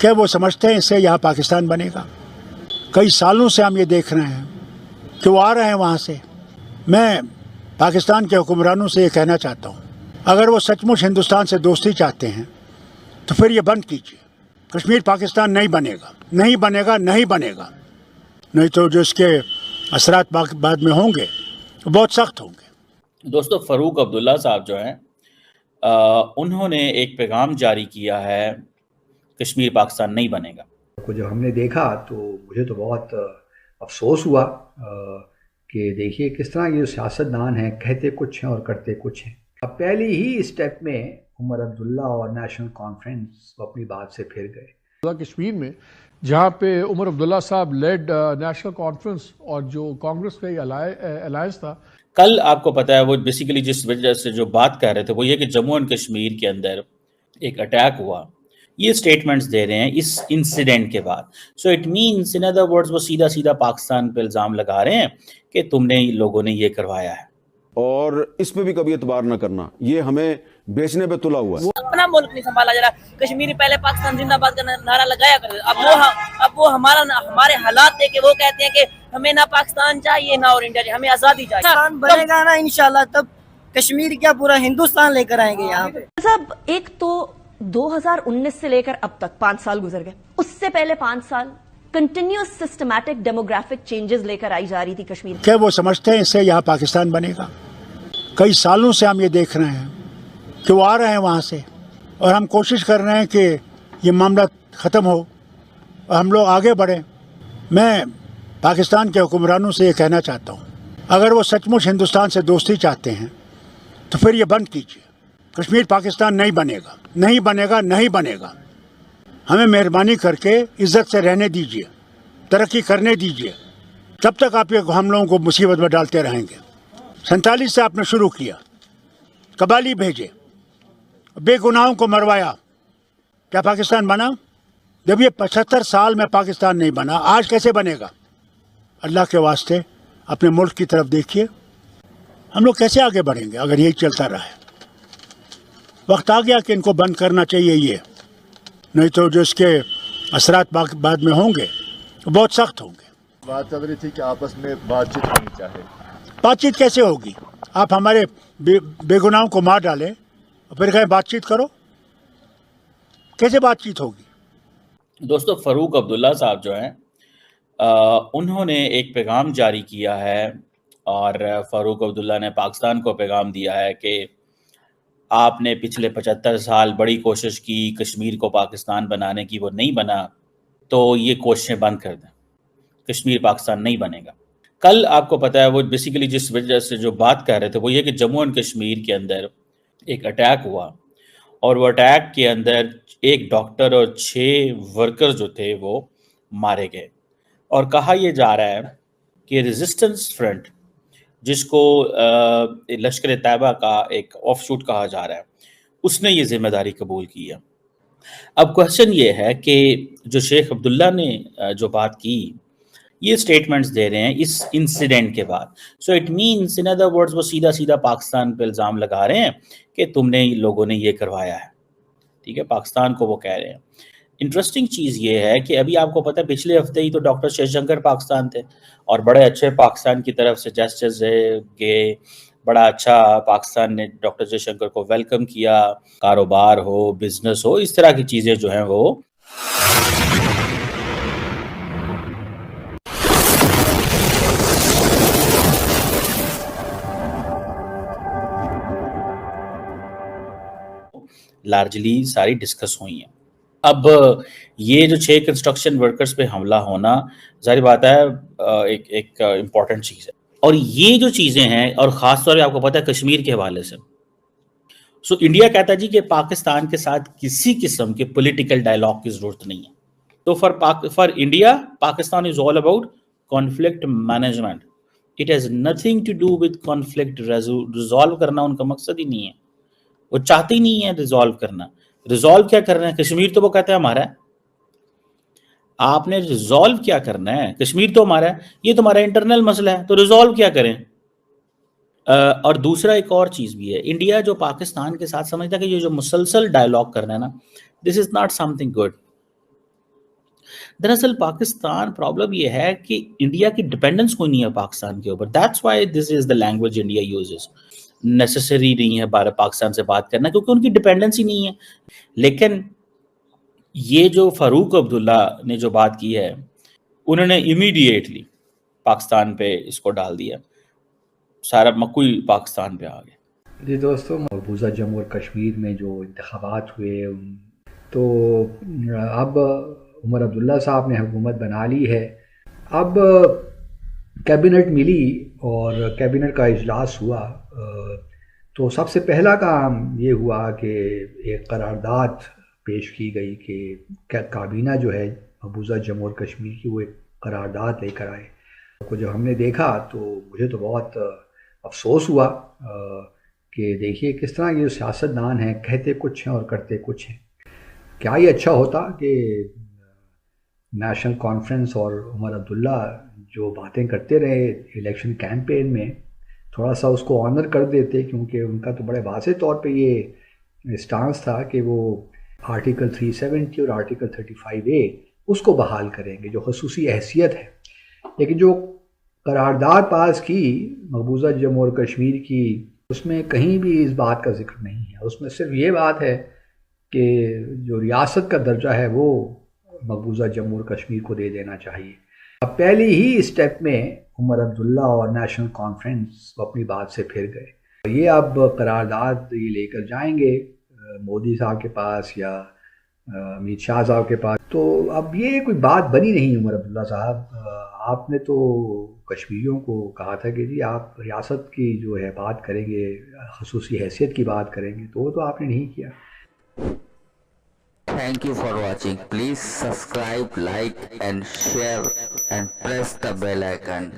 क्या वो समझते हैं इससे यहाँ पाकिस्तान बनेगा? कई सालों से हम ये देख रहे हैं कि वो आ रहे हैं वहाँ से। मैं पाकिस्तान के हुक्मरानों से ये कहना चाहता हूँ, अगर वो सचमुच हिंदुस्तान से दोस्ती चाहते हैं तो फिर ये बंद कीजिए। कश्मीर पाकिस्तान नहीं बनेगा, नहीं बनेगा, नहीं बनेगा। नहीं तो जो इसके असरात बाद में होंगे वो बहुत सख्त होंगे। दोस्तों, फ़ारूक अब्दुल्ला साहब जो हैं उन्होंने एक पैगाम जारी किया है, कश्मीर पाकिस्तान नहीं बनेगा। को जब हमने देखा तो मुझे तो बहुत अफसोस हुआ कि देखिए किस तरह ये सियासतदान हैं, कहते कुछ हैं और करते कुछ हैं। अब पहली ही स्टेप में उमर अब्दुल्ला और नेशनल कॉन्फ्रेंस अपनी बात से फिर गए। कश्मीर में जहाँ पे उमर अब्दुल्ला साहब लेड नेशनल कॉन्फ्रेंस और जो कांग्रेस का अलायंस था, कल आपको पता है वो बेसिकली जिस वजह से जो बात कर रहे थे वो ये कि जम्मू एंड कश्मीर के अंदर एक अटैक हुआ, ये स्टेटमेंट्स दे रहे हैं इस इंसिडेंट के बाद। So it means in other words वो सीधा सीधा पाकिस्तान पे इल्ज़ाम लगा रहे हैं कि तुमने लोगों ने ये करवाया है और इस पे भी कभी एतबार न करना, ये हमें बेचने पे तुला हुआ है। अपना मुल्क नहीं संभाला जरा। कश्मीरी पहले पाकिस्तान जिंदाबाद का नारा लगाया करते, अब वो हमारे हालात देख के वो कहते हैं कि हमें ना पाकिस्तान चाहिए ना और इंडिया चाहिए, हमें आजादी चाहिए। पाकिस्तान बनेगा ना इंशाल्लाह, तब कश्मीर क्या पूरा हिंदुस्तान लेकर आएंगे यहाँ पे। सब एक तो 2019 से लेकर अब तक 5 साल गुजर गए, उससे पहले 5 साल कंटिन्यूअस सिस्टमैटिक डेमोग्राफिक चेंजेस लेकर आई जा रही थी कश्मीर। क्या वो समझते हैं इससे यहाँ पाकिस्तान बनेगा? कई सालों से हम ये देख रहे हैं कि वो आ रहे हैं वहाँ से, और हम कोशिश कर रहे हैं कि ये मामला ख़त्म हो और हम लोग आगे बढ़ें। मैं पाकिस्तान के हुक्मरानों से ये कहना चाहता हूँ, अगर वो सचमुच हिंदुस्तान से दोस्ती चाहते हैं तो फिर ये बंद कीजिए। कश्मीर पाकिस्तान नहीं बनेगा, नहीं बनेगा, नहीं बनेगा। हमें मेहरबानी करके इज्जत से रहने दीजिए, तरक्की करने दीजिए। तब तक आप ये हम लोगों को मुसीबत में डालते रहेंगे। 47 से आपने शुरू किया, कबाली भेजे, बेगुनाहों को मरवाया, क्या पाकिस्तान बना? जब ये 75 साल में पाकिस्तान नहीं बना, आज कैसे बनेगा? अल्लाह के वास्ते अपने मुल्क की तरफ देखिए। हम लोग कैसे आगे बढ़ेंगे अगर यही चलता रहा है? वक्त आ गया कि इनको बंद करना चाहिए ये, नहीं तो जो इसके असरात बाद में होंगे वो बहुत सख्त होंगे। बात चल रही थी कि आपस में बातचीत होनी चाहिए। बातचीत कैसे होगी? आप हमारे बेगुनाहों को मार डालें और फिर कहें बातचीत करो, कैसे बातचीत होगी? दोस्तों, फ़ारूक अब्दुल्ला साहब जो हैं उन्होंने एक पैगाम जारी किया है और फ़ारूक अब्दुल्ला ने पाकिस्तान को पैगाम दिया है कि आपने पिछले 75 साल बड़ी कोशिश की कश्मीर को पाकिस्तान बनाने की, वो नहीं बना, तो ये कोशिशें बंद कर दें, कश्मीर पाकिस्तान नहीं बनेगा। कल आपको पता है वो बेसिकली जिस वजह से जो बात कर रहे थे वो ये कि जम्मू एंड कश्मीर के अंदर एक अटैक हुआ और वो अटैक के अंदर एक डॉक्टर और 6 वर्कर जो थे वो मारे गए। और कहा यह जा रहा है कि रेजिस्टेंस फ्रंट, जिसको लश्कर तैयबा का एक ऑफ शूट कहा जा रहा है, उसने ये जिम्मेदारी कबूल की है। अब क्वेश्चन ये है कि जो शेख अब्दुल्ला ने जो बात की, ये स्टेटमेंट्स दे रहे हैं इस इंसिडेंट के बाद। So it means in other words वो सीधा सीधा पाकिस्तान पे इल्ज़ाम लगा रहे हैं कि तुमने लोगों ने ये करवाया है। ठीक है, पाकिस्तान को वो कह रहे हैं। इंटरेस्टिंग चीज़ ये है कि अभी आपको पता है पिछले हफ्ते ही तो डॉक्टर जयशंकर पाकिस्तान थे और बड़े अच्छे पाकिस्तान की तरफ से जेस्चर्स गए, बड़ा अच्छा पाकिस्तान ने डॉक्टर जयशंकर को वेलकम किया। कारोबार हो, बिजनेस हो, इस तरह की चीज़ें जो हैं वो लार्जली सारी डिस्कस हुई हैं। अब ये जो 6 कंस्ट्रक्शन वर्कर्स पे हमला होना ज़ाहिर बात है एक इम्पॉर्टेंट चीज़ है, और ये जो चीज़ें हैं और ख़ास तौर पे आपको पता है कश्मीर के हवाले से, सो इंडिया कहता है जी कि पाकिस्तान के साथ किसी किस्म के पॉलिटिकल डायलॉग की ज़रूरत नहीं है। तो for India Pakistan is all about conflict management. It has nothing to do with conflict resolve करना उनका मकसद ही नहीं है, वो चाहते ही नहीं है रिजॉल्व करना। रिजॉल्व क्या करना है? कश्मीर तो वो कहते हैं हमारा है, आपने रिजॉल्व क्या करना है? कश्मीर तो हमारा है, ये तुम्हारा इंटरनल मसला है, तो रिजॉल्व क्या करें? और दूसरा एक और चीज़ भी है, इंडिया जो पाकिस्तान के साथ समझता है कि ये जो मुसलसल डायलॉग करना है ना, this is not something good. دراصل پاکستان پرابلم یہ ہے کہ انڈیا کی ڈپینڈنس کوئی نہیں ہے پاکستان کے اوپر. That's why this is the language India uses. Necessary نہیں ہے پاکستان سے بات کرنا کیونکہ ان کی ڈپینڈنس ہی نہیں ہے. لیکن یہ جو فاروق عبداللہ نے جو بات کی ہے انہوں نے امیڈیٹلی پاکستان پہ اس کو ڈال دیا, سارا مکوئی پاکستان پہ آ گیا. جی دوستوں, مقبوضہ جموں اور کشمیر میں جو انتخابات ہوئے تو اب عمر عبداللہ صاحب نے حکومت بنا لی ہے. اب کیبنٹ ملی اور کیبنٹ کا اجلاس ہوا تو سب سے پہلا کام یہ ہوا کہ ایک قرارداد پیش کی گئی کہ کابینہ جو ہے مقبوضہ جموں اور کشمیر کی وہ ایک قرارداد لے کر آئے. کو جب ہم نے دیکھا تو مجھے تو بہت افسوس ہوا کہ دیکھیے کس طرح یہ جو سیاستدان ہیں کہتے کچھ ہیں اور کرتے کچھ ہیں. کیا یہ اچھا ہوتا کہ نیشنل کانفرنس اور عمر عبداللہ جو باتیں کرتے رہے الیکشن کیمپین میں تھوڑا سا اس کو آنر کر دیتے, کیونکہ ان کا تو بڑے واضح طور پہ یہ اسٹانس تھا کہ وہ آرٹیکل 370 اور آرٹیکل 35A اس کو بحال کریں گے جو خصوصی حیثیت ہے. لیکن جو قرارداد پاس کی مقبوضہ جموں اور کشمیر کی اس میں کہیں بھی اس بات کا ذکر نہیں ہے. اس میں صرف یہ بات ہے کہ جو ریاست کا درجہ ہے وہ مقبوضہ جموں اور کشمیر کو دے دینا چاہیے. اب پہلی ہی اسٹیپ میں عمر عبداللہ اور نیشنل کانفرنس اپنی بات سے پھر گئے. یہ اب قرارداد یہ لے کر جائیں گے مودی صاحب کے پاس یا امت شاہ صاحب کے پاس. تو اب یہ کوئی بات بنی نہیں. عمر عبداللہ صاحب, آپ نے تو کشمیریوں کو کہا تھا کہ جی آپ ریاست کی جو ہے بات کریں گے, خصوصی حیثیت کی بات کریں گے, تو وہ تو آپ نے نہیں کیا. Thank you for watching. Please subscribe, like and share and press the bell icon.